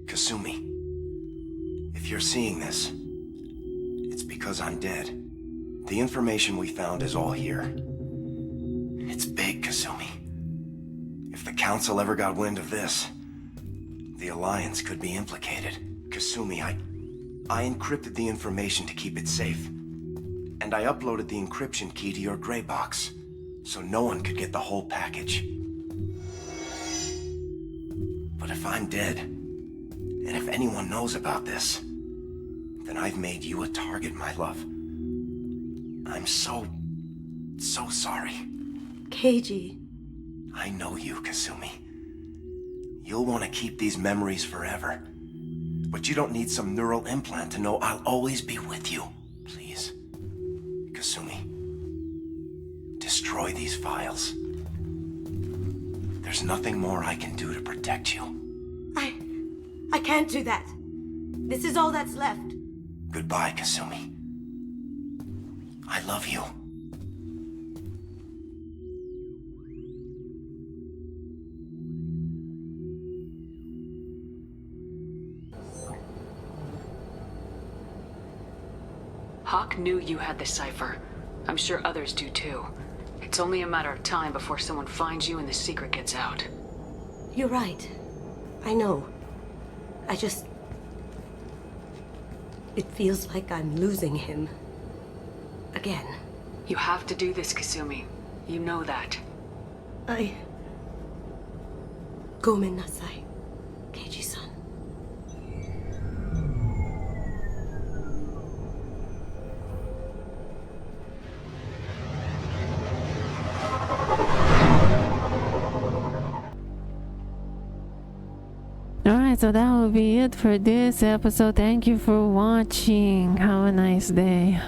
Kasumi, if you're seeing this, it's because I'm dead. The information we found is all here. It's big, Kasumi. If the Council ever got wind of this, the Alliance could be implicated. Kasumi, I encrypted the information to keep it safe. And I uploaded the encryption key to your gray box, so no one could get the whole package. But if I'm dead, and if anyone knows about this, then I've made you a target, my love. I'm so sorry. Keiji. I know you, Kasumi. You'll want to keep these memories forever. But you don't need some neural implant to know I'll always be with you. Please. Kasumi. Destroy these files. There's nothing more I can do to protect you. I can't do that. This is all that's left. Goodbye, Kasumi. I love you. Hawk knew you had the cipher. I'm sure others do too. It's only a matter of time before someone finds you and the secret gets out. You're right. I know. It feels like I'm losing him. Again. You have to do this, Kasumi. You know that. Gomen nasai, Keiji-san. Alright, so that will be it for this episode. Thank you for watching. Have a nice day.